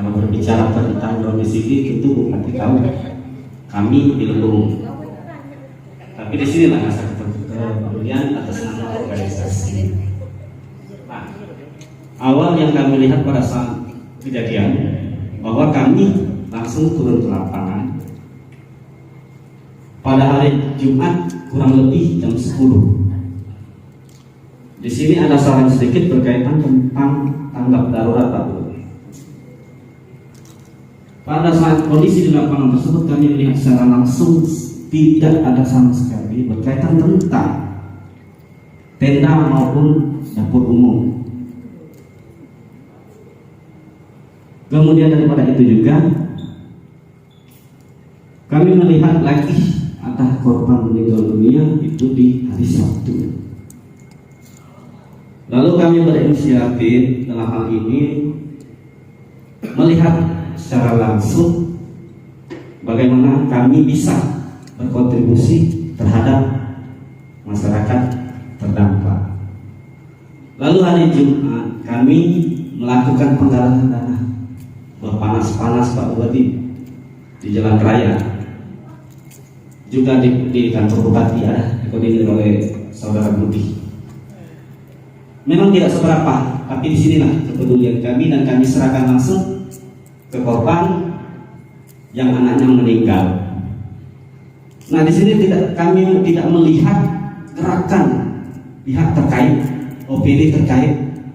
Kalau berbicara tentang domisili itu Bupati tahu, kami di Lembung. Tapi di sinilah masa kemudian atas nama organisasi. Nah, awal yang kami lihat pada saat kejadian bahwa kami langsung turun ke lapangan pada hari Jumat kurang lebih jam 10. Di sini ada saran sedikit berkaitan tentang tanggap darurat Pak Gubernur. Pada saat kondisi di lapangan tersebut kami melihat secara langsung tidak ada sama sekali berkaitan tentang tenda maupun dapur umum. Kemudian daripada itu juga kami melihat lagi ada korban meninggal dunia itu di hari Sabtu. Lalu kami berinisiatif dalam hal ini melihat secara langsung bagaimana kami bisa berkontribusi terhadap masyarakat terdampak. Lalu hari Jumat kami melakukan penggalangan dana berpanas-panas Pak Bupati di jalan raya, juga di kantor Bupati ada dikoordinir oleh saudara Budi. Memang tidak seberapa, tapi disinilah kepedulian kami dan kami serahkan langsung ke korban yang anaknya meninggal. Nah, di sini kami tidak melihat gerakan pihak terkait, OPD terkait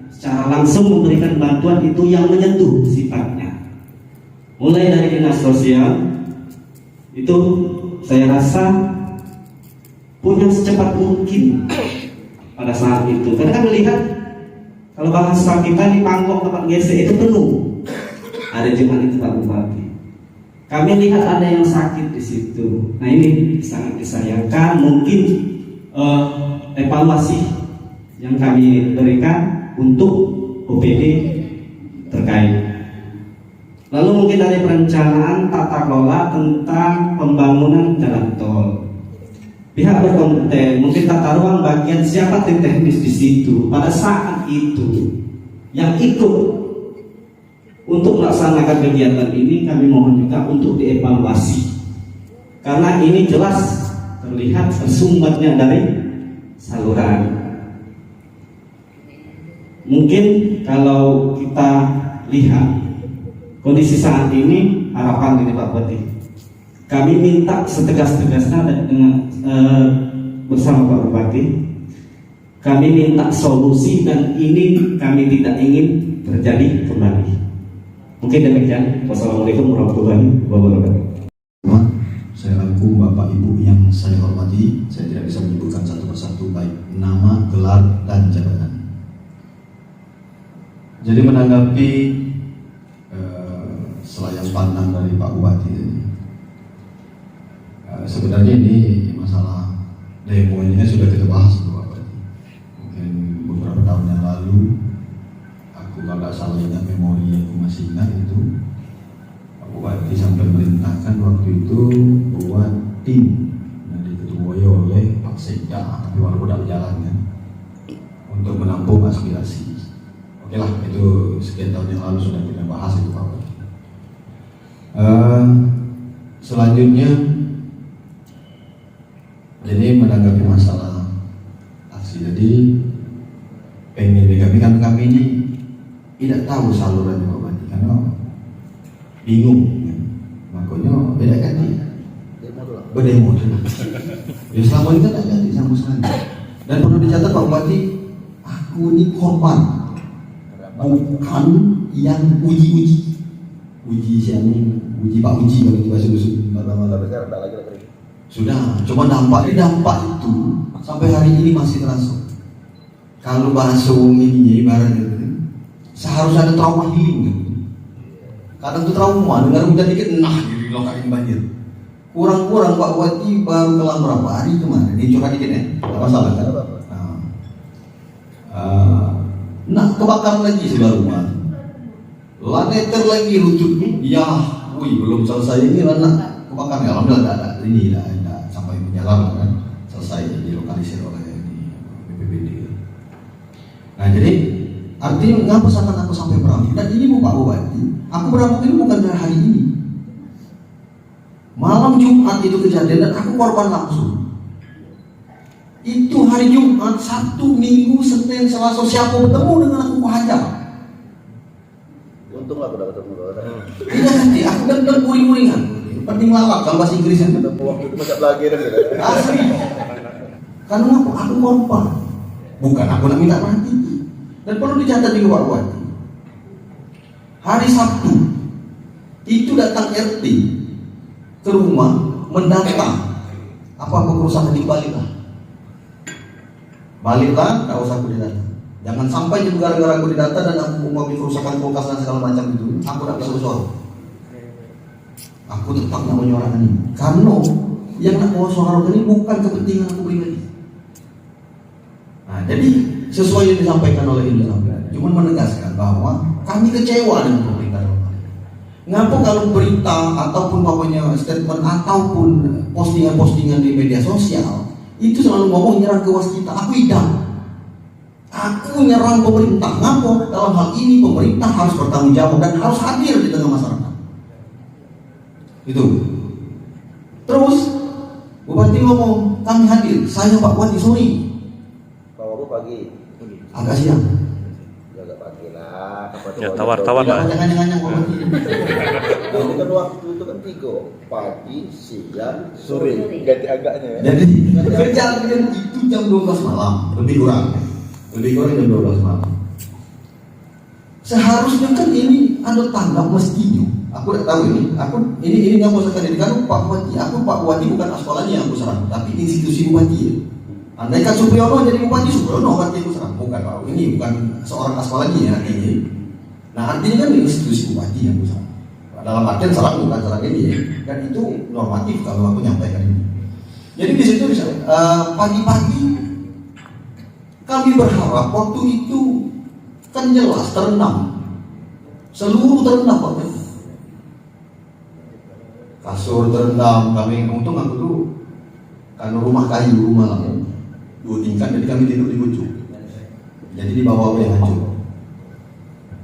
secara langsung memberikan bantuan itu yang menyentuh sifatnya. Mulai dari dinas sosial itu saya rasa punya secepat mungkin pada saat itu. Karena kan melihat kalau bahasa kita di panggung tempat GC itu penuh. Ada Jumat itu Pak Bupati. Kami lihat ada yang sakit di situ. Nah, ini sangat disayangkan. Mungkin evaluasi yang kami berikan untuk OPD terkait. Lalu mungkin dari perencanaan tata kelola tentang pembangunan jalan tol. Pihak berkompeten mungkin tata ruang bagian siapa tim teknis di situ pada saat itu yang ikut untuk melaksanakan kegiatan ini. Kami mohon juga untuk dievaluasi karena ini jelas terlihat bersumbernya dari saluran. Mungkin kalau kita lihat kondisi saat ini, harapan ini Pak Bupati, kami minta setegas-tegasnya dengan bersama Pak Bupati, kami minta solusi dan ini kami tidak ingin terjadi kembali. Mungkin demikian. Wassalamualaikum warahmatullahi wabarakatuh. Saya rangkum Bapak Ibu yang saya hormati, saya tidak bisa menyebutkan satu persatu baik nama, gelar, dan jabatan. Jadi menanggapi selayang pandang dari Pak Bupati tadi, sebenarnya ini masalah demo ini sudah kita bahas Pak Bupati. Mungkin beberapa tahun yang lalu, aku kalau nggak salah ingat memori yang aku masih ingat itu, Pak Bupati sampai merintahkan waktu itu buat tim yang diketuai oleh Pak Sekda, tapi walaupun tidak berjalan kan, untuk menampung aspirasi. Oke lah, itu sekian tahun yang lalu sudah kita bahas itu Pak Bupati. Selanjutnya ini menanggapi masalah aksi. Jadi pengen kami ini tidak tahu salurannya Pak Bupati karena bingung kan? Makanya beda ganti berdemo ya selama ini kan tidak ganti sama sekali. Dan perlu dicatat Pak Bupati, aku ini korban, bukan yang uji Pak Uji kalau itu bahasa dusun. Sudah, cuma dampak itu sampai hari ini masih terasa. Kalau bahasa ini ibaratnya seharusnya ada trauma healing kan? Kadang itu trauma, dengar hujan dikit, jadi lokain banjir. Kurang-kurang Pak Bupati baru kelam berapa hari kemarin, ini curhat dikit ya, tidak masalah kan? Nah, kebakaran lagi sudah rumah. Laneter lagi lututnya, ya, belum selesai ini lah, kebakaran. Alhamdulillah tidak sampai menyala kan, selesai dilokalisir oleh BPBD. Nah jadi Artinya ngapa pesanan aku sampai berani? Dan ini Pak Bupati, aku berapa ini bukan dari hari ini. Malam Jumat itu kejadian dan aku korban langsung. Itu hari Jumat, Sabtu, Minggu, Senin, Selasa, siapa bertemu dengan aku hajar. Untung aku dapat ketemu kau. Iya nanti aku dan guring-guringan. Penting lawak kalau bahasa Inggrisnya. Ketemu waktu itu macam lagi dah. Asli. Karena aku korban. Bukan aku nak minta mati. Dan perlu dicatat juga Pak Bupati. Hari Sabtu itu datang RT ke rumah mendata apa kerusakan di baliklah, tak usah aku didata. Jangan sampai juga gara-gara aku didata dan aku mau kerusakan kulkas dan segala macam itu, aku tak bisa bersuara. Aku tetap nak menyuarakan ini, karena yang nak bawa suara ini bukan kepentingan aku pribadi. Nah, jadi sesuai yang disampaikan oleh ini, cuma menegaskan bahwa kami kecewa dengan pemerintah. Ngapa kalau berita ataupun pokoknya statement ataupun postingan-postingan di media sosial itu selalu ngomong nyerang ke waskita, aku idam. Aku nyerang pemerintah. Ngapa? Dalam hal ini pemerintah harus bertanggung jawab dan harus hadir di tengah masyarakat. Itu. Terus Bupati ngomong, kami hadir. Saya Pak Bupati sore. Kau aku pagi. Agak siang. Agak pagi lah. Ya, tawar-tawar lah. Jangan-jangan Bupati. Ini kan waktu itu kan 3 pagi, siang, sore. Ganti agaknya ya. Jadi kerjaan itu jam 12 malam, lebih kurang jam 12 malam. Seharusnya kan ini ada tanggap mestinya. Aku tidak tahu ini nggak mau sekali kan Pak Bupati. Pak Bupati bukan aspalannya yang aku serang, tapi institusi Bupati. Andai kan Supriyono jadi Bupati, Supriyono kan aku serang, bukan Pak. Ini bukan seorang aspalannya ya artinya. Nah artinya kan institusi Bupati yang aku serang. Dalam artian serang bukan serang ini ya. Dan itu normatif kalau aku nyampaikan ini. Jadi di situ pagi-pagi kami berharap waktu itu kan jelas terendam, seluruh terendam Pak. Kasur terendam, kami untung aku tuh karena rumah kayu, rumah lama 2 tingkat, jadi kami tidur di ujung. Jadi di bawah yang hancur.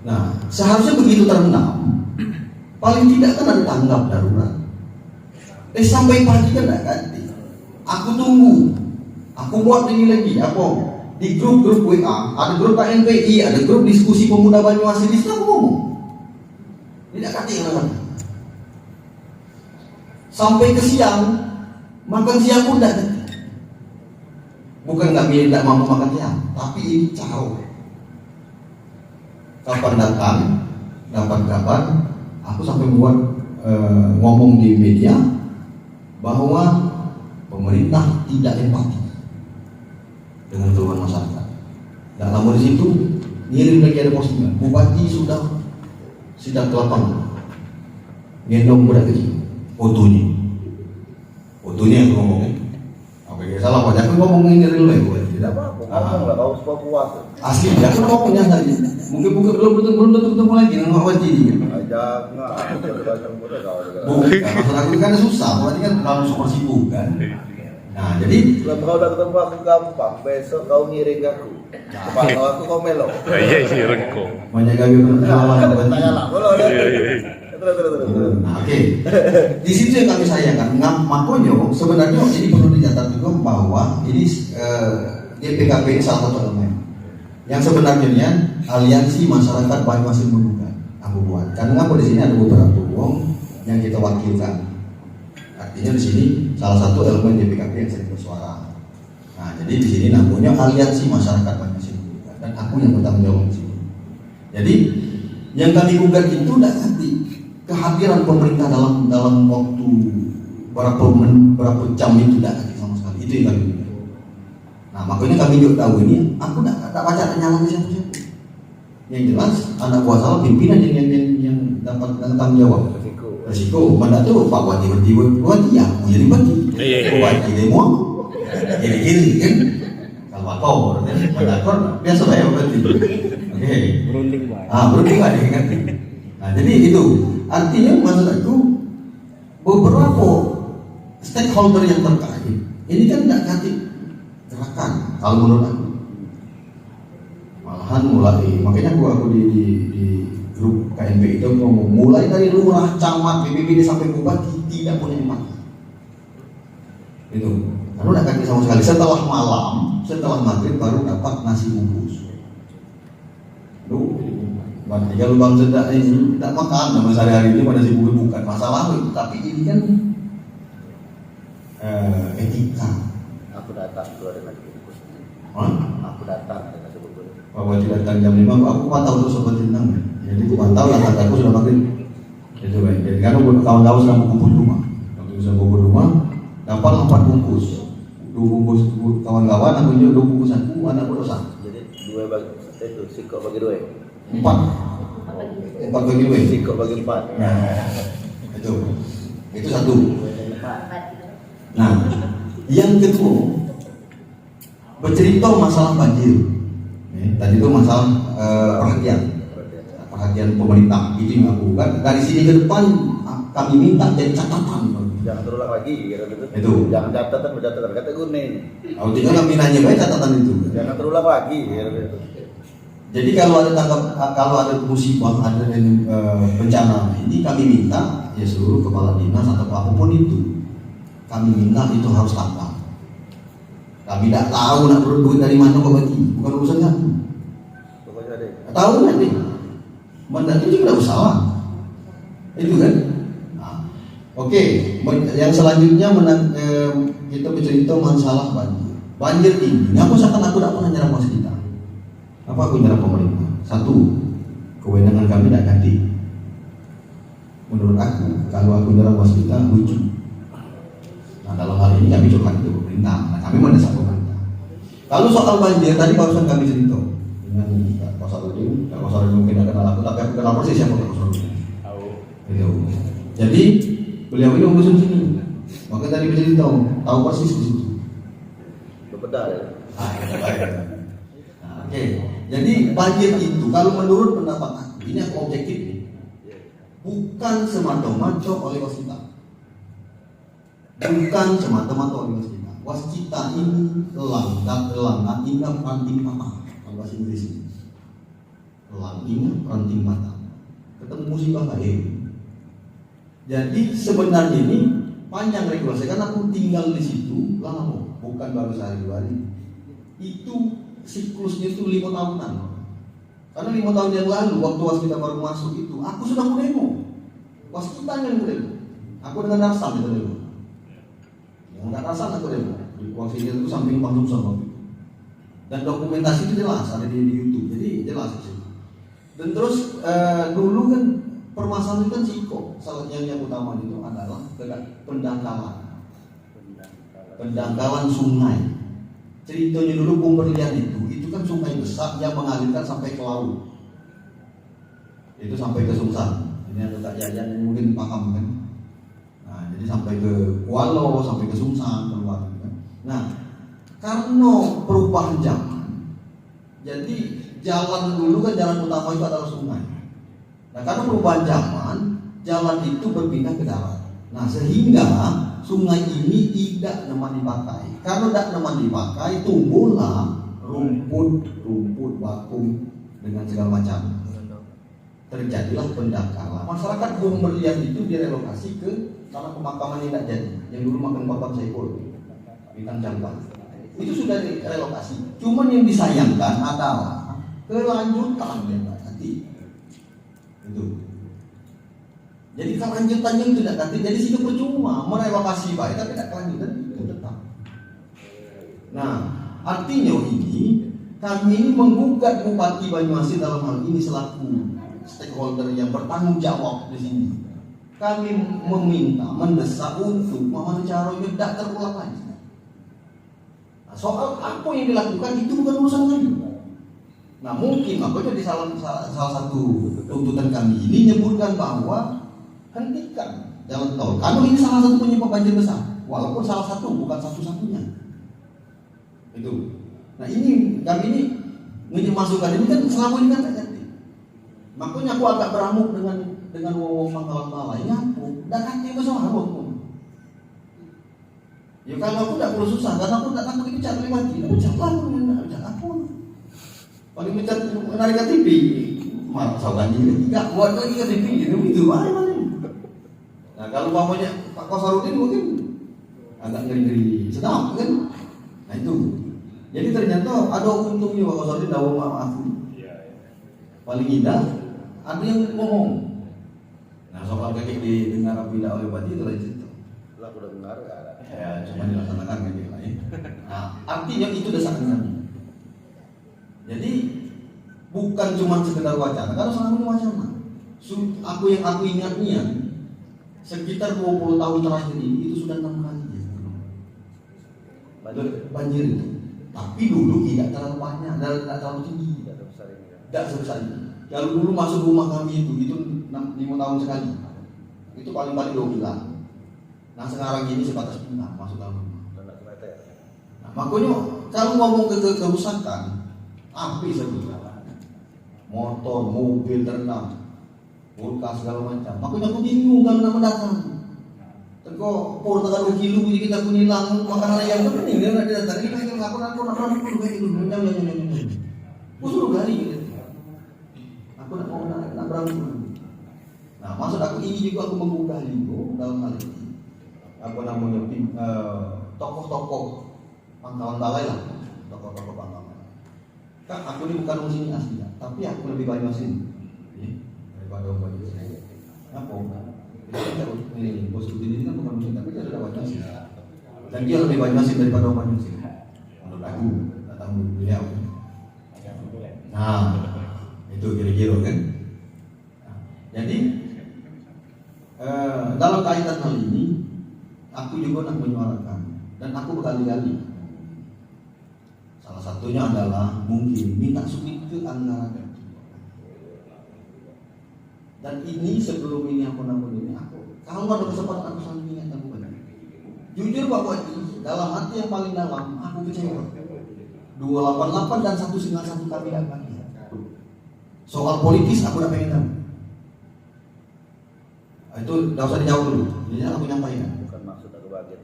Nah, seharusnya begitu terendam, paling tidak kan ada tanggap darurat. Sampai pagi kan tidak ganti. Aku tunggu, aku buat ini lagi, apa? Di grup-grup WA, ada grup KNPI, ada grup diskusi pemuda Banyuasin, di situ aku ngomong. Tidak ganti kan? Sampai ke siang, makan siang pun tidak. Bukan kami tidak mampu makan siang, tapi ini caro. Kapan datang, dapat kapan? Aku sampai membuat ngomong di media bahwa pemerintah tidak empati dengan keluhan masyarakat. Dan lama di situ ngirim lagi ada postingan, Bupati sudah sidak ke lapangan, gendong budak kecil. Fotonya yang ngomongnya. Apa yang salah banyak aku ngomong ini real life. Tidak apa-apa. Ngomong lah kau supaya puas. Asli dia aku ngomongnya tadi. Mungkin belum ketemu lagi dengan Pak Wajib. Jangan, aku jadi baca muda kau. Bukan, masalah aku kan susah. Berarti kan terlalu super sibuk kan. Nah jadi kalau kau udah ketemu aku gampang. Besok kau ngiring aku. Kalau aku kau melo. Iya rengko. banyak kali berkenalan. Tanya lah, boleh. Nah, oke. Di situ yang kami sayangkan. Makanya sebenarnya ini perlu dicatat juga bahwa ini DPKP ini salah satu elemen yang sebenarnya aliansi masyarakat Banyuasin Nunukan aku buat. Karena di sini ada beberapa uang yang kita wakilkan. Artinya di sini salah satu elemen DPKP yang sering bersuara. Nah, jadi di sini namanya aliansi masyarakat Banyuasin Nunukan dan aku yang bertanggung jawab di sini. Jadi yang kami gugat itu tidak nanti kehadiran pemerintah dalam waktu berapa jam itu tidak ada sama sekali. Itu yang kami gugat. Nah makanya kami juga tahu ini, aku tak baca nyala siapa-siapa. Yang jelas anak buah salah pimpinan yang dapat tanggung jawab. Resiko mana tuh Pak Wati berarti ya aku jadi Wati. Wati demo, gini kan. Kalau aku mendakor biasa lah ya berarti. Oke. Berunding banget. Berunding lah kan. Nah jadi itu artinya maksudku beberapa stakeholder yang terkait ini kan tidak kasih gerakan kalau menurut aku. Malahan mulai, makanya aku di grup KNP itu ngomong mulai dari lurah, camat, BPBD sampai bupati tidak punya empati. Itu, karena udah kaki sama sekali. Setelah malam, setelah maghrib baru dapat nasi bungkus. Kalau bang Sedak ini tidak makan sama sehari-hari ini pada nasi bungkus bukan masalah itu, tapi ini kan etika. Aku datang tuh ada nasi bungkus. Aku datang ada nasi bungkus. Bahwa datang jam 5, aku pantau terus sobat tentang. Jadi aku pantau datang aku sudah maghrib. Itu baik. Jadi kan kawan-kawan sedang berkumpul di rumah. Waktu bisa kumpul di rumah, dapat 4 bungkus. 2 bungkus kawan-kawan, aku juga 2 bungkus aku, anak dosa. Jadi 2 bagi itu sikok bagi 2. 4 bagi 2. Sikok bagi 4. Nah, itu satu. Nah, yang kedua bercerita masalah banjir. Tadi itu masalah perhatian pemerintah itu yang aku kan dari sini ke depan kami minta jadi catatan. Jangan terulang lagi gitu. Itu. Jangan catatan kata Gune. Tinggal kami nanya baik catatan itu. Jangan terulang lagi gitu. Jadi kalau ada musibah, ada bencana ini kami minta ya seluruh kepala dinas atau apapun itu kami minta itu harus tanggap. Kami tidak tahu nak perlu duit dari mana kok bagi, bukan urusan kami. Pokoknya deh. Tahu nanti, mandat itu tidak usah. Itu kan. Nah, oke. Yang selanjutnya kita bercerita masalah banjir. Banjir ini, aku seakan aku tidak pernah nyerang waskita. Apa aku nyerang pemerintah? Satu, kewenangan kami tidak ganti. Menurut aku, kalau aku nyerang waskita lucu. Nah dalam hal ini kami coba itu pemerintah. Nah kami mendesak pemerintah. Kalau soal banjir tadi barusan kami cerita dengan Pak Sarudin. Pak Sarudin mungkin tidak kenal aku, tapi aku kenal persis siapa Pak Sarudin. Gitu. Jadi beliau ini urusan sini. Maka tadi bercerita tahu persis di situ. Berbeda ya. Nah, oke. Jadi banjir itu kalau menurut pendapat aku ini aku objektif nih. Bukan semata-mata oleh waskita. Bukan semata-mata oleh waskita. Waskita ini elang ingat ranting patah. Kalau bahasa Inggris ini. Elang ingat ranting patah. Ketemu musibah baik. Jadi sebenarnya ini panjang regulasi karena aku tinggal di situ lama, bukan baru sehari 2 hari. Itu siklusnya itu 5 tahunan. Karena 5 tahun yang lalu waktu waskita baru masuk itu, aku sudah mau demo. Waskita yang demo. Aku dengan Narsan itu demo. Dengan Narsan aku demo. Di waskita itu samping Bang Sumsel waktu itu. Dan dokumentasi itu jelas ada di YouTube. Jadi jelas di situ. Dan terus dulu kan permasalahan itu kan Siko. Salah yang utama itu adalah pendangkalan sungai. Ceritanya dulu Pemberlian itu kan sungai besar yang mengalirkan sampai ke laut. Itu sampai ke Sumsang. Ini ada tak jajan yang mungkin paham kan. Nah, jadi sampai ke Kualo, sampai ke Sumsang keluar kan. Nah, karena perubahan zaman, jadi jalan dulu kan jalan utama itu adalah sungai. Nah, karena perubahan zaman, jalan itu berpindah ke darat. Nah, sehingga sungai ini tidak nyaman dipakai. Kalau tidak nyaman dipakai, tumbuhlah rumput bakung dengan segala macam. Terjadilah pendangkalan. Masyarakat Pemberlian itu direlokasi ke tanah pemakaman yang tidak jadi, yang dulu makan korban Saiful, Bintang Jamban. Itu sudah direlokasi. Cuman yang disayangkan adalah kelanjutan nanti. Itu. Jadi kelanjutannya itu tidak nanti. Jadi situ percuma merelokasi baik tapi tidak kelanjutan itu tetap. Nah, artinya ini kami ini menggugat Bupati Banyuasin dalam hal ini selaku stakeholder yang bertanggung jawab di sini. Kami meminta, mendesak untuk Muhammad Syahroyo tidak terulang lagi. Nah, soal apa yang dilakukan itu bukan urusan kami. Nah, mungkin makanya di salah satu tuntutan kami ini menyebutkan bahwa hentikan jalan tol. Karena ini salah satu penyebab banjir besar, walaupun salah satu bukan satu-satunya. Itu. Nah, ini kami ini masukkan ini kan selama ini kan tidak. Makanya aku agak beramuk dengan wong kawan malai aku dah kaki besar aku. Ya kalau aku tidak perlu susah karena aku tidak takut dipecat oleh mati. Pecat lah aku. paling mencat menarik KTP, malah sawannya nggak buat lagi KTP gitu, mana. Nah kalau umpamanya Pak Komarudin mungkin agak ngeri-ngeri sedap kan, nah itu. Jadi ternyata ada untungnya Pak Komarudin dalam maaf. Paling indah ada yang ngomong. Nah soal kakek didengar apa tidak oleh bupati itu lain cerita. Lah udah dengar ya. Ya cuma dilaksanakan gitu lah ya. Nah artinya itu dasar kami. Jadi bukan cuma sekedar wacana, karena selama ini wacana. Aku ingatnya sekitar 20 tahun terakhir ini itu sudah 6 kali ya. Banjir itu. Tapi dulu tidak terlalu banyak, tidak terlalu tinggi. Tidak sebesar ini. Kalau dulu masuk rumah kami itu 5 tahun sekali. Itu paling-paling 2 bulan. Nah sekarang ini sebatas pindah masuk dalam rumah. Nah, makanya kalau ngomong ke kerusakan, api sebetulnya, motor, mobil terendam, kulkas segala macam. Makanya aku bingung kalau nama datang. Teko por tekan kilo kita pun hilang makanan ayam tu ni dia nak datang. Ini kan aku nak kayak gitu. Jangan. Aku suruh gali. Aku nak berangkat. Nah, maksud aku ini juga aku menggugah Limbo dalam hal ini. Apa namanya tokoh-tokoh pangkalan balai lah, tokoh-tokoh pangkalan. Kan aku ini bukan orang sini asli, tapi aku lebih banyak sini daripada orang banyak sini. Apa? Ini bos ini kan bukan muslim, tapi dia sudah banyak sini. Dan dia lebih banyak sini daripada orang banyak sini. Menurut aku, datang beliau. Nah, itu kira-kira kan. Nah, jadi dalam kaitan hal ini, aku juga nak menyuarakan dan aku berkali-kali. Salah satunya adalah mungkin minta sumit ke anggaran. Dan ini sebelum ini aku kalau ada kesempatan aku selalu ingat aku benar. Jujur Pak Wati, dalam hati yang paling dalam aku kecewa. 288 dan 191 kami akan. Soal politis aku udah pengen tahu. Itu tidak usah dijawab dulu. Jadi aku nyampaikan. Bukan maksud aku bagian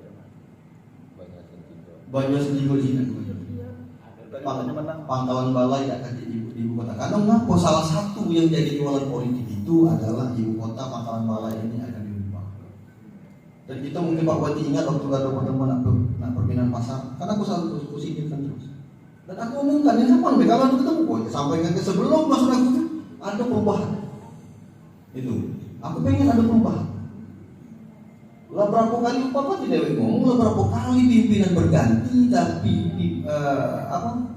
banyak sendiri sini. Pangkalan balai akan jadi ibu kota. Karena mengapa salah satu yang jadi jualan politik itu adalah ibu kota pangkalan balai ini akan dirubah. Dan kita mungkin Pak Bupati ingat waktu ada pertemuan nak perpindahan pasar. Karena aku selalu terus. Dan aku umumkan ini kapan kalau aku ketemu kok sampaikan ke sebelum masuk aku ada perubahan. Itu. Aku pengen ada perubahan. Lah berapa kali Bapak tidak ngomong, lah berapa kali pimpinan berganti tapi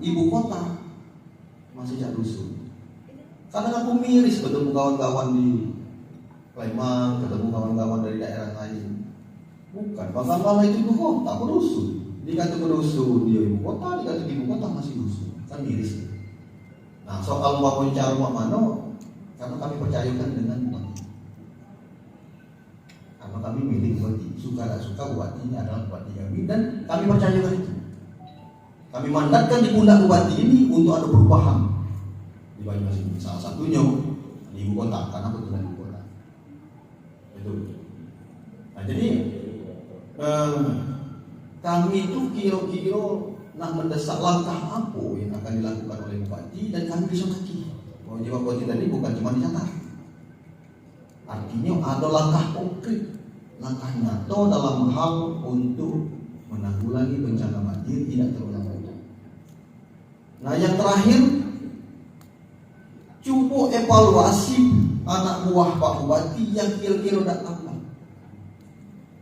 ibu kota masih jak rusuh. Kadang aku miris ketemu kawan-kawan di Palembang, ketemu kawan-kawan dari daerah lain. Bukan, bangsa itu ibu kota, aku rusuh. Dikata rusuh dia ibu kota, dikata ibu kota masih rusuh. Kan miris. Nah soal mau cara mana, karena kami percayakan dengan Bupati. Karena kami milik Bupati, suka tak suka Bupati ini adalah Bupati kami dan kami percayakan itu. Kami mandatkan di pundak Bupati ini untuk ada perubahan di Banyumas. Salah satunya di ibu kota, karena kebetulan ibu kota. Itu. Nah jadi kami itu kira-kira nak mendesak langkah apa yang akan dilakukan oleh Bupati dan kami bisa mati. Bahwa Bupati tadi bukan cuma dicatat. Artinya ada langkah konkret, langkah nyata dalam hal untuk menanggulangi bencana banjir tidak terulang lagi. Nah yang terakhir, coba evaluasi anak buah Pak Bupati yang kira-kira tidak tahu.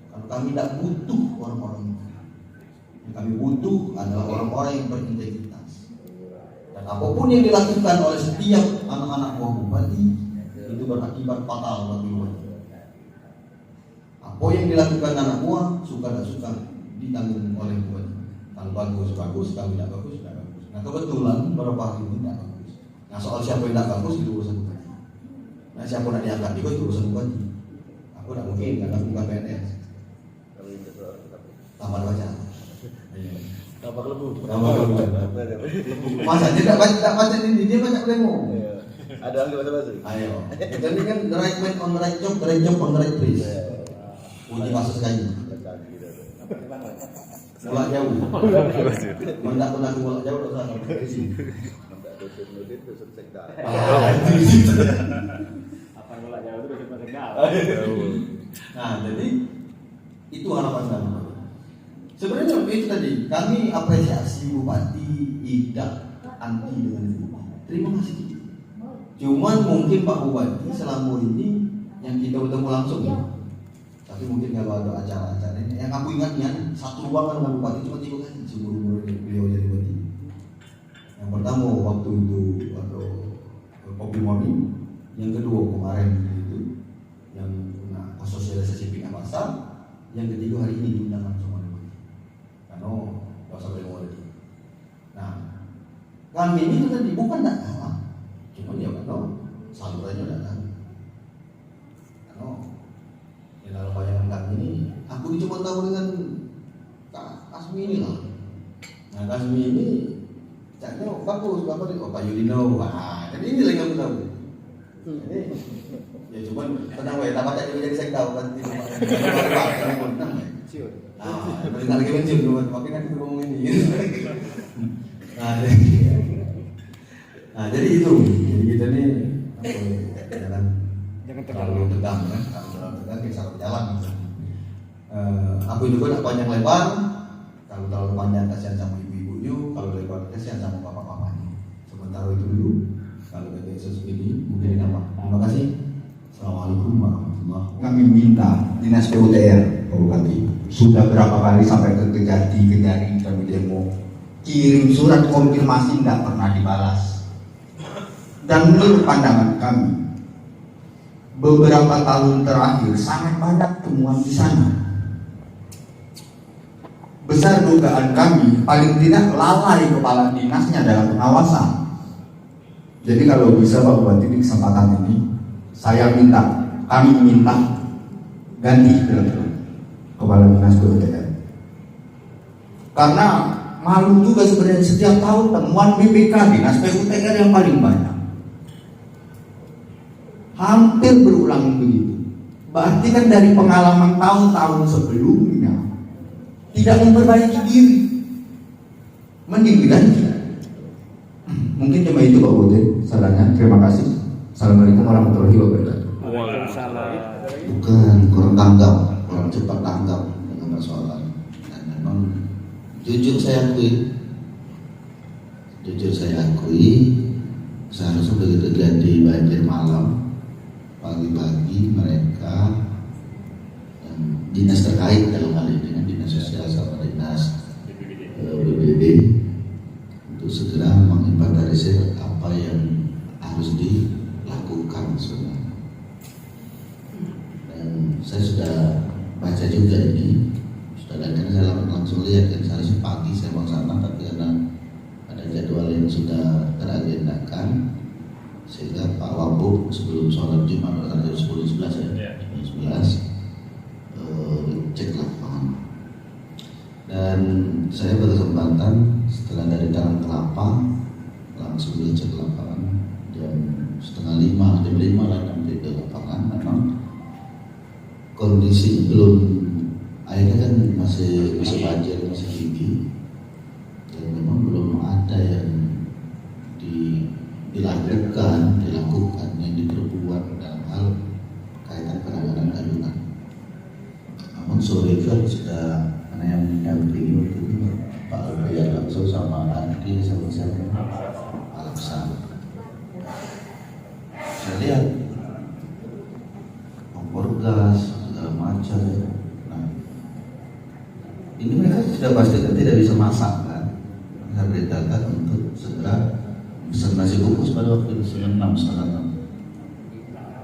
Kalau kami tidak butuh orang-orang itu, yang kami butuh adalah orang-orang yang berintegritas. Dan apapun yang dilakukan oleh setiap anak-anak buah Bupati itu berakibat fatal bagi Bupati. Apa yang dilakukan anak buah suka tak suka ditanggung oleh Bupati. Kalau bagus, kalau tidak bagus. Nah kebetulan beberapa hari ini tidak bagus. Nah soal siapa yang tidak bagus itu urusan Bupati. Nah siapa yang diangkat itu urusan Bupati. Aku tidak mungkin karena aku bukan PNS. Tamat baca. Apa kelebu? Masa dia tidak baca ini dia banyak demo. Ada lagi bahasa. Ayo. Jadi kan the right man on the right job on the right place. Uji masa sekali. Mulak jauh. Mendak mulak jauh dosa. Nurdin dusun Sekda. Apa yang mulai jauh itu udah Tegal. Nah, jadi itu harapan kami. Sebenarnya itu tadi kami apresiasi Bupati tidak anti dengan itu. Terima kasih. Cuman mungkin Pak Bupati selama ini yang kita bertemu langsung ya. Tapi mungkin kalau ada acara-acara ini, yang aku ingatnya satu ruangan dengan Bupati cuma 3 kali seumur beliau jadi Bupati. Yang pertama waktu itu atau Kopi Morning, yang kedua kemarin itu yang sosialisasi pindah pasar, yang ketiga hari ini diundang langsung oleh Bupati. Karena pasar memori. Nah, kami ini tadi bukan tak tahu, cuma ya karena salurannya udah tahu. Karena di dalam bayangan kami ini, aku cuma tahu dengan Kak Kasmi ini lah. Nah, Kasmi ini caknya bagus, bapak itu Pak Yudino. Wah, jadi ini lagi aku tahu. Jadi ya cuman tenang ya, tak baca jadi saya tahu kan di rumah. Tenang ya. Ah, balik lagi mencium dulu, makin aku ngomong ini. Nah, jadi itu. Jadi kita nih jangan terlalu tegang ya. Kalau terlalu tegang kita berjalan. Aku juga tidak panjang lebar. Kalau terlalu panjang kasihan sama ibu-ibunya, kalau lebar kasihan sama bapak-bapaknya. Sementara itu dulu. Kalau kita sesuai mungkin apa? Terima kasih. Assalamualaikum warahmatullahi wabarakatuh. Kami minta Dinas PUTR Pak Bupati sudah berapa kali sampai ke Kejati kami demo, kirim surat konfirmasi tidak pernah dibalas. Dan menurut pandangan kami, beberapa tahun terakhir sangat banyak temuan di sana. Besar dugaan kami paling tidak lalai kepala dinasnya dalam pengawasan. Jadi kalau bisa Pak Bupati di kesempatan ini, kami minta ganti kepala dinas PUTR. Karena malu juga sebenarnya setiap tahun temuan BPK dinas PUTR yang paling banyak. Hampir berulang begitu. Berarti kan dari pengalaman tahun-tahun sebelumnya tidak memperbaiki diri. Mending diganti. Mungkin cuma itu Pak Bupati sarannya. Terima kasih. Assalamualaikum warahmatullahi wabarakatuh. Waalaikumsalam. Bukan kurang tanggap, kurang cepat tanggap dengan persoalan. Dan memang jujur saya akui, seharusnya begitu terjadi banjir malam, pagi-pagi mereka dinas terkait dalam hal ini dengan dinas sosial sama dinas BPBD untuk segera menginventarisir apa yang harus dilakukan semua. Dan saya sudah baca juga ini, sudah dan saya langsung lihat kan seharusnya pagi saya mau sana, tapi karena ada jadwal yang sudah teragendakan sehingga Pak Wabub sebelum sholat Jumat jam 10.11 ya, jam 11 cek lapangan. Dan saya berkesempatan setelah dari Tangan Kelapa langsung cek lapangan jam 4:30, jam 5 lah sampai ke lapangan. Memang kondisi belum, airnya kan masih banjir, masih tinggi, dan memang belum ada yang dilakukan yang diperbuat dalam hal kaitan penanganan kandungan. Namun sore itu sudah mana yang mendampingi waktu itu Pak Alfian langsung sama Andri sama siapa Alaksan. Saya lihat kompor gas segala macam. Nah, ini mereka sudah pastikan tidak bisa masak kan? Saya perintahkan untuk segera pesan nasi bungkus pada waktu itu setengah 6.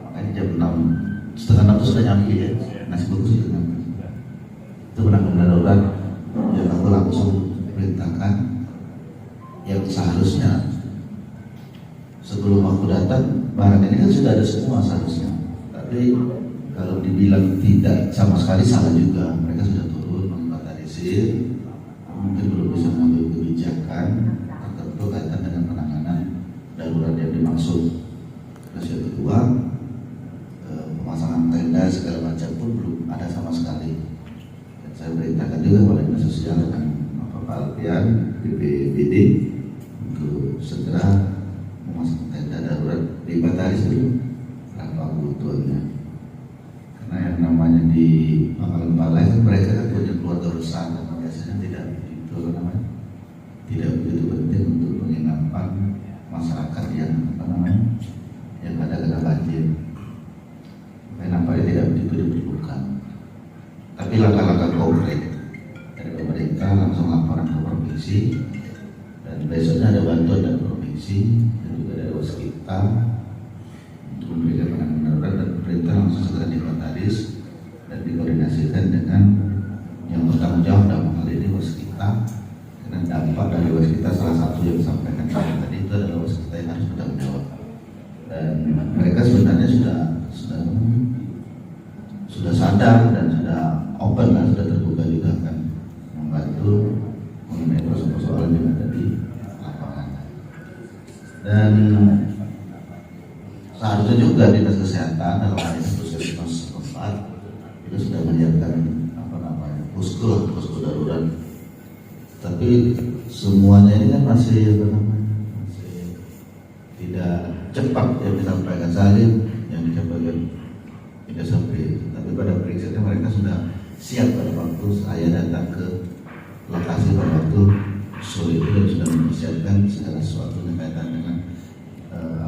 Makanya jam 6:30 itu sudah nyampe ya, nasi bungkus itu nyampe. Itu penanganan darurat yang aku langsung perintahkan yang seharusnya sebelum aku datang barang ini kan sudah ada semua seharusnya, tapi kalau dibilang tidak sama sekali salah juga. Mereka sudah turun menginventarisir, mungkin belum bisa mengambil kebijakan tertentu kaitan dengan penanganan darurat yang dimaksud. Terus yang kedua, pemasangan tenda segala macam pun belum ada sama sekali. Dan saya perintahkan juga kepada dinas sosial dengan Pak Alfian BPBD untuk segera memasang tenda darurat di Bataris itu berapa kebutuhannya. Karena yang namanya di Pangkalan Balai kan mereka kan punya keluarga besar dan biasanya tidak begitu namanya, tidak begitu penting untuk penginapan masyarakat yang yang ada kena banjir. Nampaknya tidak begitu diperlukan. Tapi langkah-langkah konkret dari pemerintah langsung laporan ke provinsi, dan besoknya ada bantuan dari provinsi dan juga dari waskita untuk memberikan penanganan darurat, dan pemerintah langsung segera divataris dan dikoordinasikan dengan yang bertanggung jawab dalam hal ini waskita. Karena dampak dari waskita salah satu yang disampaikan tadi itu adalah waskita yang harus bertanggung jawab, dan mereka sebenarnya sudah sadar dan sudah open dan sudah terbuka juga kan membantu mengenai persoalan yang ada di lapangan. Dan seharusnya juga dinas kesehatan dalam hal ini puskesmas setempat itu sudah menyiapkan posko darurat. Tapi semuanya ini kan masih tidak cepat yang disampaikan Salim, yang disampaikan tidak sampai. Tapi pada prinsipnya mereka sudah siap pada waktu saya datang ke lokasi pada waktu sore itu, dan sudah mempersiapkan segala sesuatu yang kaitan dengan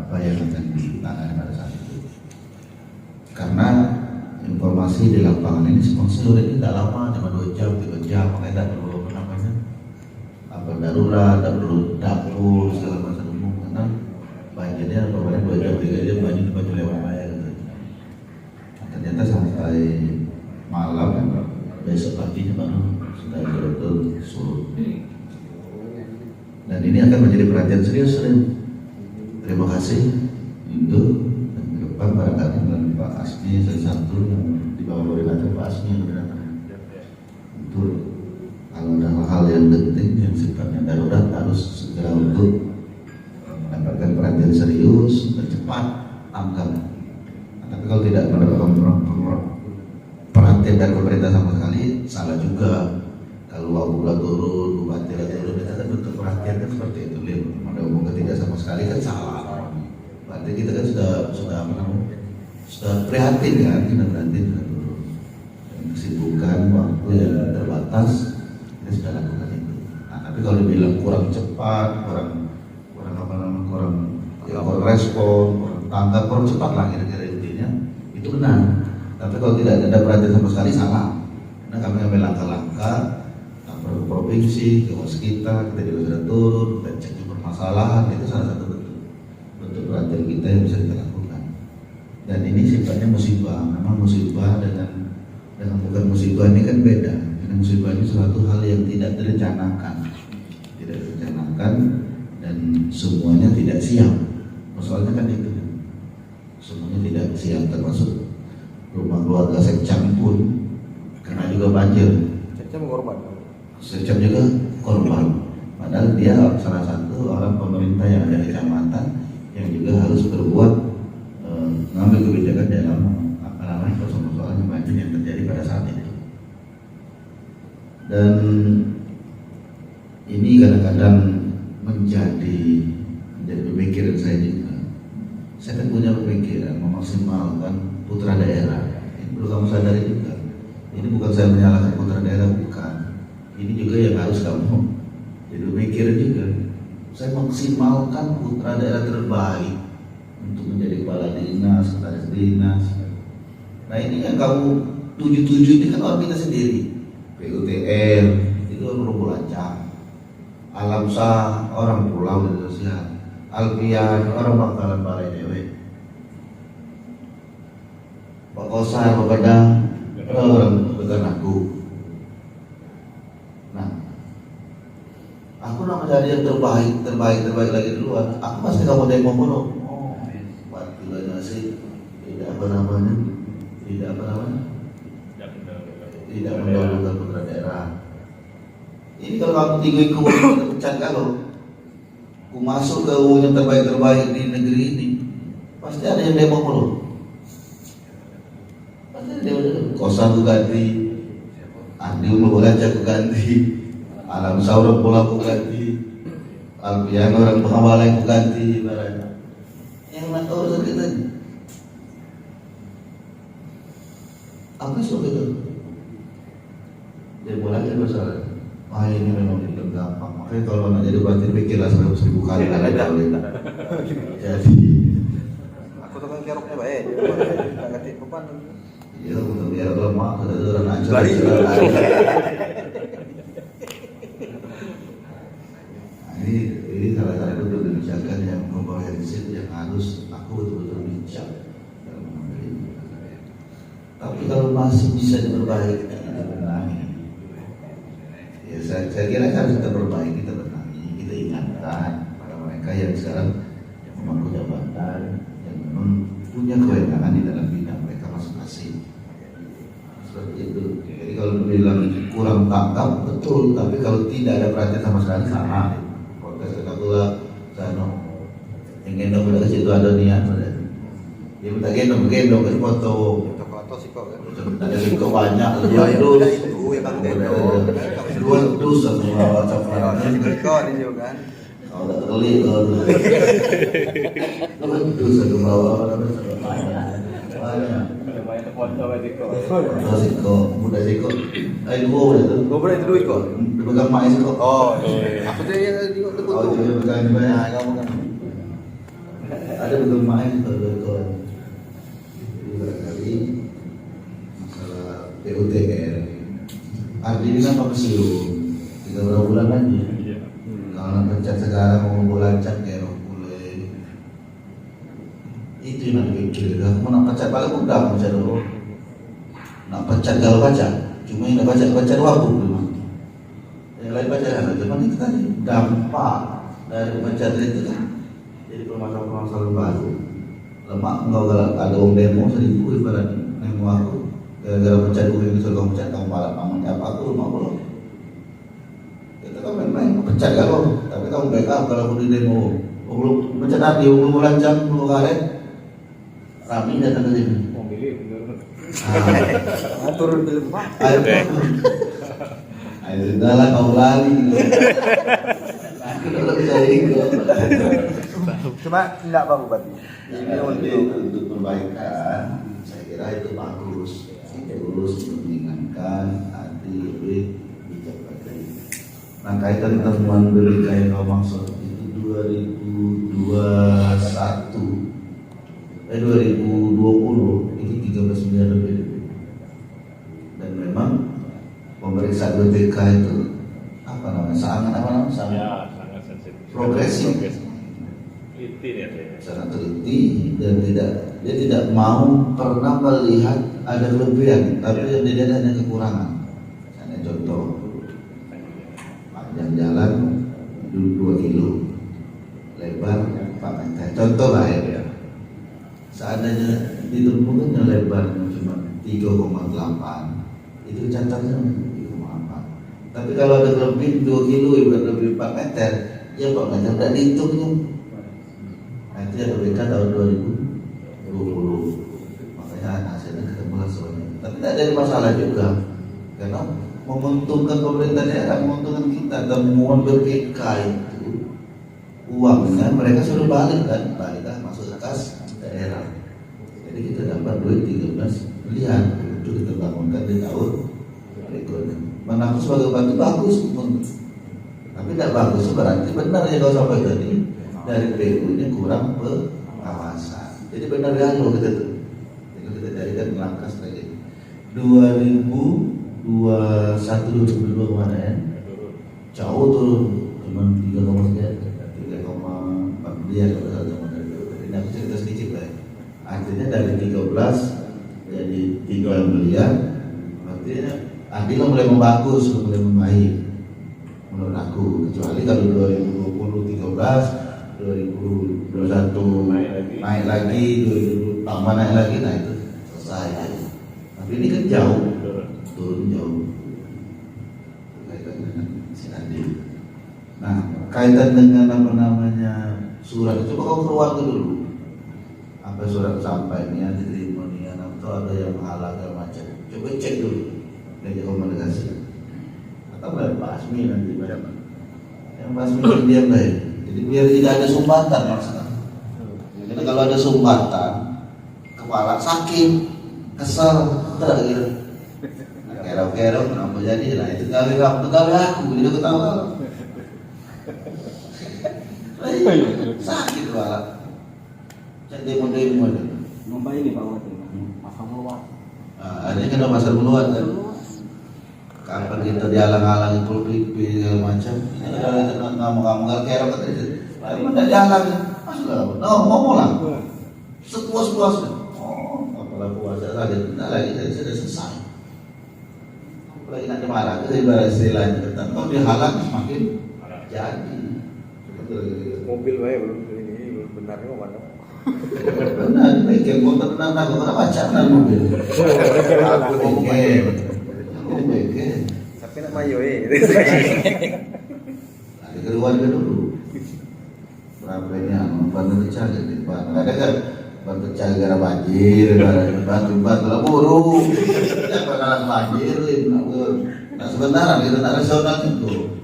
apa yang akan ditangani pada saat itu. Karena informasi di lapangan ini sponsor ini tidak lama, cuma 2 jam, 3 jam, makanya tidak perlu darurat, tidak perlu dapur segala macam umum, karena banjirnya kemarin 2 jam, 3 jam banjir baju lewat aja gitu. Ternyata sampai malam besok paginya baru sudah betul surut. Dan ini akan menjadi perhatian serius. Terima kasih itu, dan ke depan barangkali dengan Pak Asmi salah satu yang di bawah koordinator Pak Asmi yang berdatang untuk kalau ada hal-hal yang penting yang sifatnya darurat harus segera untuk mendapatkan perhatian serius dan cepat tanggap. Tapi kalau tidak mendapatkan perhatian dari pemerintah sama sekali, salah juga. Kalau Wabula turun, Bupati turun, kita kan bentuk perhatian kan seperti itu. Ada ngomong ketiga sama sekali kan salah. Berarti kita kan sudah prihatin kan, kita prihatin turun. Dan kesibukan waktu yang terbatas, kita sudah lakukan itu. Nah, tapi kalau dibilang kurang cepat, kurang respon, kurang tanggap, kurang cepat lah kira-kira intinya, itu benar. Tapi kalau tidak ada perhatian sama sekali salah. Nah, kami ambil langkah-langkah, lapor ke provinsi, ke waskita, kita juga sudah turun, dan cek permasalahan, itu salah satu bentuk perhatian kita yang bisa kita lakukan. Dan ini sifatnya musibah, memang musibah dengan bukan musibah ini kan beda. Karena musibah ini suatu hal yang tidak direncanakan, dan semuanya tidak siap. Masalahnya kan itu, semuanya tidak siap, termasuk rumah keluarga Sekcam pun kena juga banjir. Sekcam juga korban. Padahal dia salah satu orang pemerintah yang ada di kecamatan yang juga harus berbuat mengambil kebijakan dalam persoalan banjir yang terjadi pada saat ini. Dan ini kadang-kadang menjadi pemikiran saya juga. Saya kan punya pemikiran memaksimalkan putra daerah. Ini perlu kamu sadari juga. Ini bukan saya menyalahkan putra daerah, bukan. Ini juga yang harus kamu jadi pemikiran juga. Saya maksimalkan putra daerah terbaik untuk menjadi kepala dinas, sekretaris dinas. Nah, ini yang kamu tuju ini kan orang kita sendiri. PUTR itu orang Bulancang, Alamsa orang Pulau dan Sosial, Alpian orang Bangkalan Balai Dewe, Pak Kosar, Pak Badang orang Began aku. Nah, aku nak mencari yang terbaik lagi di luar. Aku pasti kamu demo mulu. Tidak nasi, tidak mendahulukan putra daerah. Ini kalau kamu tinggi ke pecat, kalau aku masuk ke yang terbaik di negeri ini, pasti ada yang demo mulu. Pasti ada yang demo. Kosan aku ganti, Andi mau baca aku ganti, Alam Saurab pula aku ganti, Alpian orang Pengabalai aku ganti, ibaratnya. gimana urusan kita ini? Apa sih itu? Dia mulai dari masalah. Ini memang tidak gampang. Makanya kalau nak jadi batin pikirlah 100.000 kali ada dalil. Jadi Aku tuh kan keroknya baik. Tak ngerti beban. ya untuk biar lemah ada orang aja. Balik. Ini salah satu kebijakan yang membawa prinsip yang harus aku betul-betul bijak dalam mengambil ini. Tapi kalau masih bisa diperbaiki, kita benahi. Ya, saya kira harus kita perbaiki, kita benahi, kita ingatkan pada mereka yang sekarang memangku jabatan yang memang punya kewenangan di dalam bidang mereka masing-masing. Seperti itu. Jadi kalau dibilang kurang tangkap, betul. Tapi kalau tidak ada perhatian sama sekali, sama. Pula Sano yang gendong udah ke situ ada niat dia minta gendong ke foto Foto sih kok kan. ada siko banyak dua dus sama coklat Kok ini juga kan. kalau tak terli kalau dus satu bawa banyak Lumayan terfoto berarti kok. siko muda siko dua udah tuh Gue berarti duit kok. pegang mais siko Aku tuh yang di oh dia pegang mais. Nah, kamu kan. Ada betul main kalau barangkali masalah PUTR Ardi ini kan pensiun 3 bulan lagi kalau pecat sekarang mau lancar kayak mulai itu yang nak pikir kamu nak pecat paling mudah pecat dulu nak pecat kalau baca cuma yang nak baca waktu memang yang lain baca cuman itu tadi dampak dari pecat itu kan jadi permasalahan baru lemak kalau ada orang demo seribu ibarat demo aku gara-gara pecat gue ini suruh kamu pecat kamu malah paman apa aku rumah belum kita kan main-main pecat kalau tapi kamu backup kalau aku di demo belum pecat hati belum lancar belum karet Rami datang ke sini Mau milih menurut. Ngatur dulu Pak. ayo sudah lah kau lari aku udah bisa ikut. Cuma enggak apa berarti. Ini untuk perbaikan, saya kira itu bagus, mengingatkan hati lebih bijak lagi. Nah kaitan temuan berita yang kau maksud itu 2020 ini 13 miliar lebih. Dan memang pemeriksaan BPK itu sangat Ya, sangat sensitif. progresif. Itu ya saya. Sangat teliti dan dia tidak mau pernah melihat ada kelebihan, tapi yang dilihat hanya kekurangan. Misalnya contoh panjang jalan 2 kilo, lebar 4 meter. Contoh lah ya. Seandainya ditemukan lebarnya cuma 3,8, itu catatnya 3,4. Tapi kalau ada lebih 2 kilo, lebih 4 meter, ya 4 meter tidak dihitungnya. Itu yang berbeda tahun 2020. Makanya hasilnya ketemulah semuanya. Tapi tidak ada masalah juga, karena menguntungkan pemerintah daerah, menguntungkan kita. Temuan BPK itu uangnya mereka sudah balik masuk ke kas daerah. Jadi kita dapat duit 13 miliar untuk kita bangunkan di tahun berikutnya. Mana aku sebagai bupati bagus, tapi tidak bagus berarti benar ya kalau sampai tadi. Dari PU ini kurang pengawasan. Jadi benar ya kalau kita jadikan langkah strategi 2021 2022 kemarin jauh turun cuma 3,4 miliar kalau salah sama dari PU. Ini aku cerita sedikit lah. Artinya dari 13 jadi 3 miliar. Artinya adil mulai membagus, mulai membaik menurut aku. Kecuali kalau 2020 13 2021 naik lagi 2020 tambah naik lagi, nah itu selesai. Tapi ini kan jauh turun jauh kaitan dengan si Andi. Nah kaitan dengan apa namanya surat, coba kau keluar dulu apa surat sampai ini ada testimonian atau ada yang menghalang dan macam, coba cek dulu dari komunikasi atau dari Pak Asmi nanti yang Pak Asmi diam baik. Jadi biar tidak ada sumbatan masalah. Karena kalau ada sumbatan, kepala sakit, kesel, gitu. Nah, kerok-kerok kenapa jadi? Nah itu gawe aku, jadi ketawa. Sakit kepala. Jadi demo ada. Ngomong ini Pak Wati, masa meluat. Nah, ini kena pasar meluat kan. Kapan kita dihalang-halangi Polri segala macam. Ini ngomong-ngomong kerok kata dia. Tapi tidak dihalangi. Masuk ngomong lah. Sepuas-puasnya. Oh, apalah puasa saja. Tidak lagi, saya sudah selesai. Apalagi nanti marah, itu ibarat istilahnya. Kalau dihalang semakin jadi. Mobil wae belum ini belum benarnya mana? Benar, bikin motor tenang, aku pernah baca benar mobil. Aku bikin. Tapi nak mayo Ada keluarga dulu. Berapa ini bantu terjaga di depan. Ada kan bantu terjaga gara banjir, bantu lah buruk. Jangan bakalan banjir, nah sebenarnya kita tak rasional itu.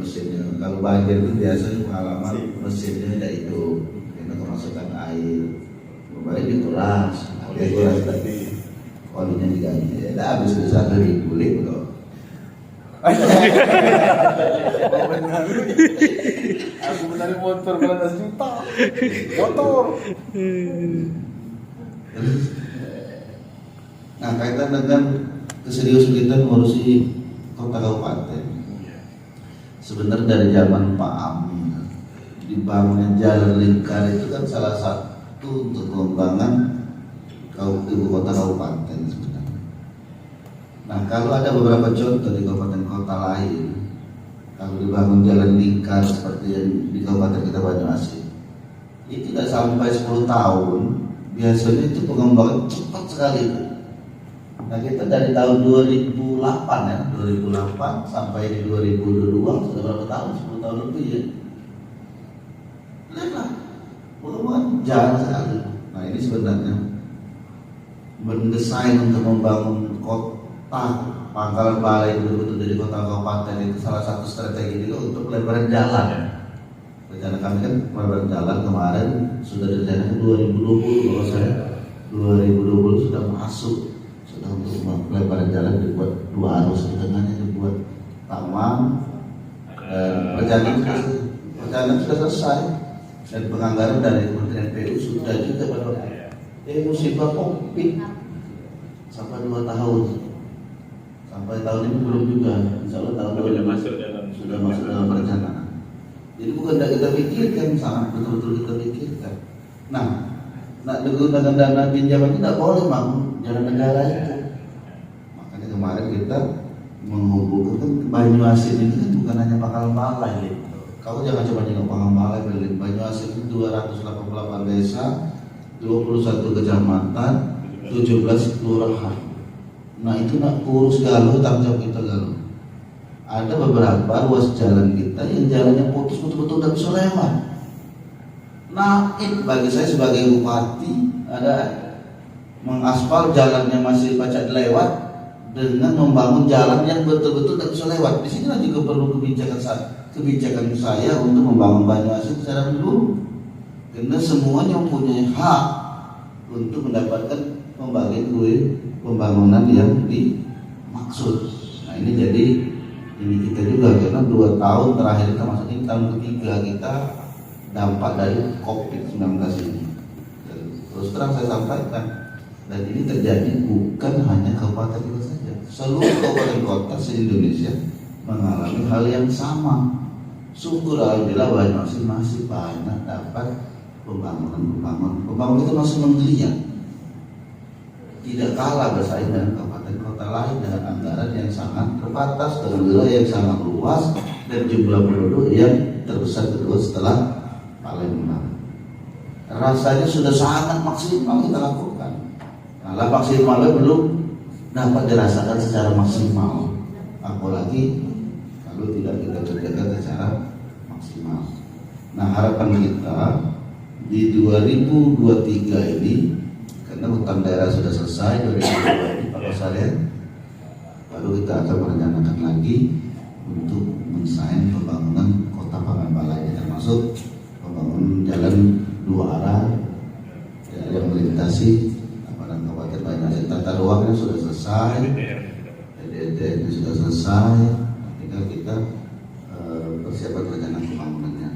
Mesinnya kalau banjir itu biasanya pengalaman mesinnya tidak hidup, karena kemasukan air. Kemarin dikuras, tadi olinya diganti. Dah habis besar dari kulit kok. Aku benar motor 12 juta. Motor. Nah kaitan dengan keseriusan kita mengurusi kota kabupaten. Sebenarnya dari zaman Pak Amin dibangunnya jalan lingkar itu kan salah satu untuk pengembangan ibu kota kabupaten sebenarnya. Nah kalau ada beberapa contoh di kabupaten kota lain, kalau dibangun jalan lingkar seperti yang di kabupaten kita Banyuasin, itu tidak sampai 10 tahun, biasanya itu pengembangan cepat sekali. Nah kita dari tahun 2008 ya, 2008 sampai di 2022 sudah berapa tahun? 10 tahun lebih ya. Lihatlah, pengembangan jarang sekali. Nah ini sebenarnya mendesain untuk membangun kota Pangkalan Balai betul-betul dari kota kabupaten itu salah satu strategi juga untuk pelebaran jalan. Rencana kami kan pelebaran jalan kemarin sudah direncanakan 2020 kalau saya 2020 sudah masuk. Untuk pelebaran jalan dibuat 2 arus, di tengahnya dibuat taman dan perencanaan sudah selesai dan penganggaran dari Kementerian PU sudah juga pada musibah COVID sampai 2 tahun sampai tahun ini belum juga, insya Allah tahun ini sudah masuk dalam perencanaan. Jadi bukan tidak kita pikirkan, sangat betul-betul kita pikirkan. Nah dengan dana pinjaman tidak boleh bangun jalan negara itu. Makanya kemarin kita menghubungkan Banyuasin ini kan bukan hanya Pangkalan Balai. Kamu jangan coba nengok Pangkalan Balai, Banyuasin itu 288 desa, 21 kecamatan, 17 kelurahan. Nah itu nak urus galuh, tanggung jawab kita galuh. Ada beberapa ruas jalan kita yang jalannya putus betul-betul tidak bisa lewat. Naib bagi saya sebagai bupati ada mengaspal jalannya masih pacak lewat dengan membangun jalan yang betul-betul tidak bisa lewat. Di sini juga perlu kebijakan saya untuk membangun Banyuasin secara menyeluruh. Karena semuanya mempunyai hak untuk mendapatkan pembangunan yang dimaksud. Nah ini jadi ini kita juga karena 2 tahun terakhir kita masuk ini tahun ketiga kita dampak dari COVID-19 ini. Terus terang saya sampaikan, dan ini terjadi bukan hanya kabupaten kita saja, seluruh kabupaten kota se-Indonesia mengalami hal yang sama. Syukur alhamdulillah Banyuasin masih banyak dapat pembangunan itu masih menggeliat, tidak kalah bersaing dengan kabupaten kota lain dengan anggaran yang sangat terbatas, dengan wilayah yang sangat luas dan jumlah penduduk yang terbesar kedua setelah Palembang. Rasanya sudah sangat maksimal kita lakukan. Nah, maksimalnya belum dapat dirasakan secara maksimal, apalagi kalau tidak kita kerjakan secara maksimal. Nah, harapan kita di 2023 ini, karena hutan daerah sudah selesai 2022 Pak Kosarian, baru kita akan merencanakan lagi untuk mendesain pembangunan kota Pangkalan Balai, termasuk pembangunan jalan 2 arah yang melintasi Tabanan Kabupaten Banyuasin. Tata ruangnya sudah selesai, DDT sudah selesai, tinggal kita persiapan rencana pembangunannya.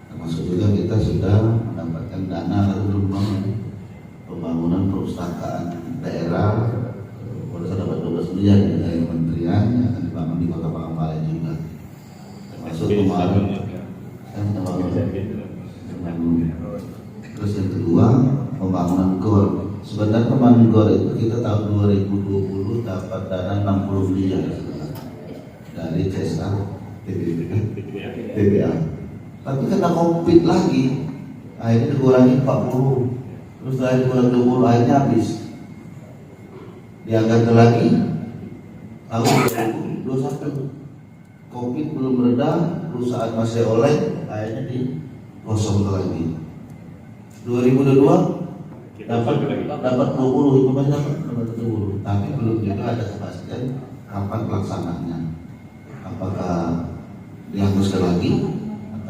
Termasuk juga kita sudah mendapatkan dana lalu pembangunan perpustakaan daerah. Sudah dapat 12 miliar dari kementerian yang akan dibangun di Kota Palangkaraya juga. Termasuk kemarin terus yang kedua pembangunan GOR. Sebenarnya pembangunan GOR itu kita tahun 2020 dapat dana 60 miliar dari CSR TBA. Tapi karena COVID lagi, akhirnya dikurangi 40, terus dari kurang 20 akhirnya habis. Diangkat lagi tahun 2021, COVID belum reda, perusahaan masih oleh, akhirnya dikosong lagi. 2022 dapat 20, itu masih dapat 20, tapi belum juga ada kepastian kapan pelaksanaannya. Apakah dihapuskan lagi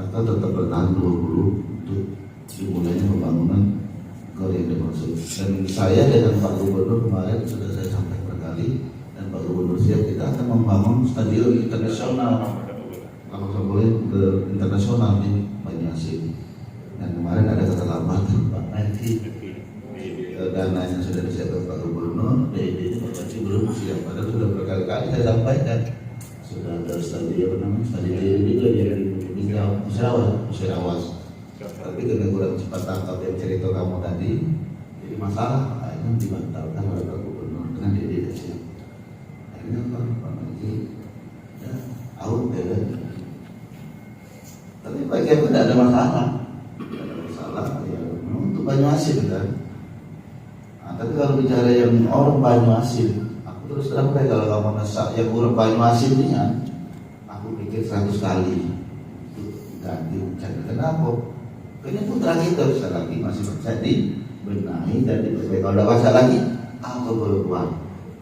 atau tetap bertahan 20 untuk dimulainya pembangunan GOR yang dimaksud. Dan saya dengan Pak Gubernur kemarin sudah saya sampaikan berkali, dan Pak Gubernur siap kita akan membangun stadion internasional, kalau boleh ke internasional di Banyuasin. Dan kemarin ada keterlambatan Pak Naiki, dananya sudah disiapkan Pak Gubernur, DID Pak Baci belum siap. Padahal sudah berkali-kali saya sampaikan sudah ada stadion stadion juga di Musirawas. Tapi dengan kurang cepat tangkap yang cerita kamu tadi, jadi masalah akhirnya dibatalkan oleh Pak Gubernur dengan DID siap. Akhirnya Pak Naiki ya out ya. Tapi bagi aku tidak ada masalah. Ya, untuk Banyuasin kan. Nah, tapi kalau bicara yang orang Banyuasin, aku terus terang kalau kamu nesak yang orang Banyuasin ini kan, aku pikir 100 kali ganti cari kenapa? Kayaknya putra kita bisa lagi masih bisa dibenahi dan diperbaiki. Kalau tidak bisa lagi, aku boleh buat.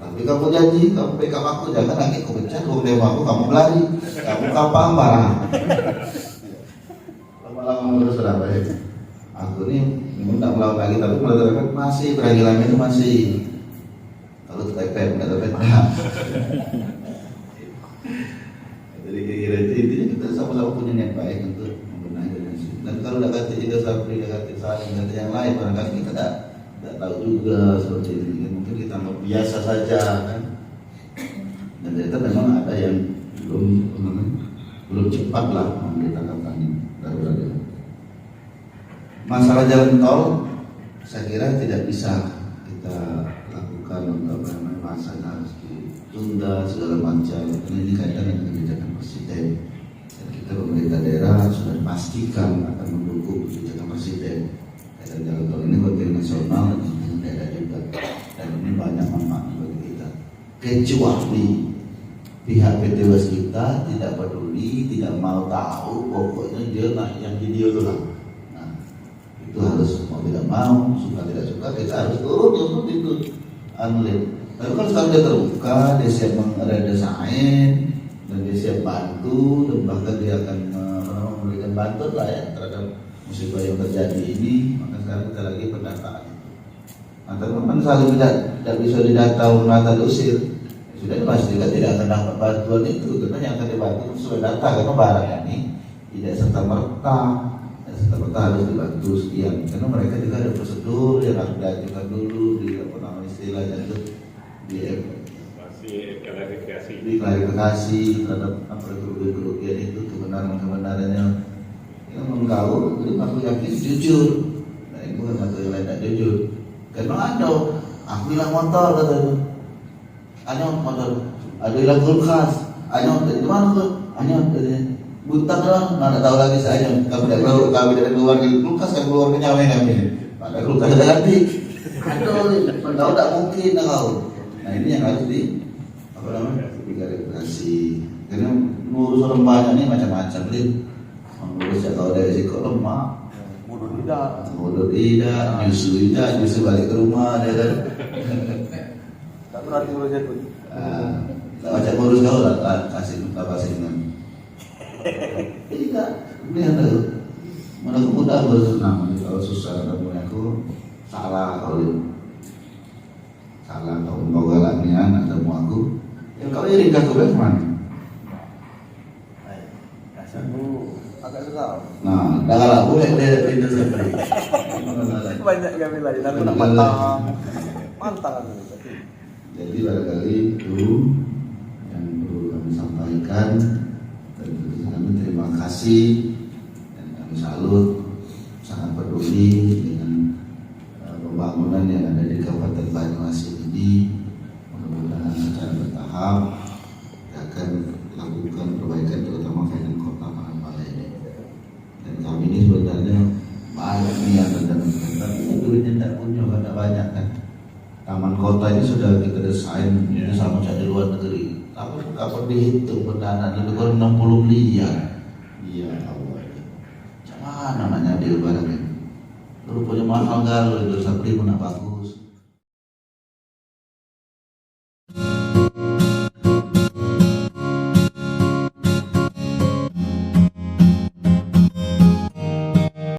Tapi kamu janji, kamu backup aku, jangan lagi aku pecat, aku demo aku, kamu lari, kamu kapal marah. Lama-lama terus berapa ya? Aku ini memang tak melawan lagi, tapi melakukan masih peranggilan itu masih kalau terpepet, nggak terpepet. Jadi kira-kira intinya kita sama-sama punya niat baik untuk membenahi dan dan kalau tidak kata juga sampai negatif saling kata yang lain, barangkali kita tidak tahu juga seperti ini. Mungkin kita biasa saja kan. Dan ternyata memang ada yang belum cepat lah memberitakan darurat itu. Masalah jalan tol, saya kira tidak bisa kita lakukan untuk masa harus ditunda segala macam. Ini kaitan dengan kebijakan presiden. Dan kita pemerintah daerah sudah dipastikan akan mendukung kebijakan presiden. Dan jalan tol ini bagi nasional dan daerah juga. Dan ini banyak manfaat bagi kita. Kecuali pihak PT Waskita tidak peduli, tidak mau tahu, pokoknya dia yang video itu lah. Itu harus mau tidak mau, suka tidak suka kita harus turun untuk itu anulir. Tapi kalau sekarang dia terbuka, dia siap meredesain dan dia siap bantu dan bahkan dia akan memberikan bantuan lah ya terhadap musibah yang terjadi ini. Maka sekarang kita lagi pendataan. Nah, teman-teman selalu tidak bisa didata mata diusir. Sudah dipastikan tidak akan dapat bantuan itu karena yang akan dibantu sesuai data karena barang ini tidak serta merta. Serta harus dibantu sekian karena mereka juga ada prosedur yang harus diajukan dulu di apa namanya istilahnya itu diklarifikasi terhadap apa kerugian itu kebenarannya yang menggaul itu aku yakin jujur. Nah itu kan satu yang lain tidak jujur karena aku hilang motor katanya motor ada hilang kulkas di mana tuh katanya buntang lah, mana tahu lagi saya kami dari keluar di kulkas, saya keluar kenyawa kami pada kulkas ada ganti tahu tak mungkin kau. Nah ini yang harus diklarifikasi karena ngurus orang banyak ini macam-macam mengurus ya kalau dari risiko lemah mudur tidak nyusu balik ke rumah dia kan tak berarti ngurusnya pun macam ngurus kau lah kasih dengan tidak, ini ada mana aku mudah bersenang kalau susah ketemu aku salah kau galak nian ada mu aku yang kau iri kau bagaimana? Kasihmu agak susah. Nah, dah galak boleh pintu sampai. Banyak kami lagi, tapi nak mantang aku. Jadi barangkali itu yang perlu kami sampaikan. Dan kami terima kasih dan kami salut, sangat peduli dengan pembangunan yang ada di Kabupaten Banyuasin ini. Mudah-mudahan secara bertahap akan lakukan perbaikan terutama dengan kota Malambala ini. Dan kami ini sebenarnya banyak niatan dan tapi duitnya tidak punya banyak kan. Taman kota ini sudah kita desain ini sama saja di luar negeri. Tapi kapan dihitung pendana lebih kurang 60 miliar. Iya Allah. Macam mana namanya dia barangnya? Rupanya mahal galau itu sabri pun nak bagus.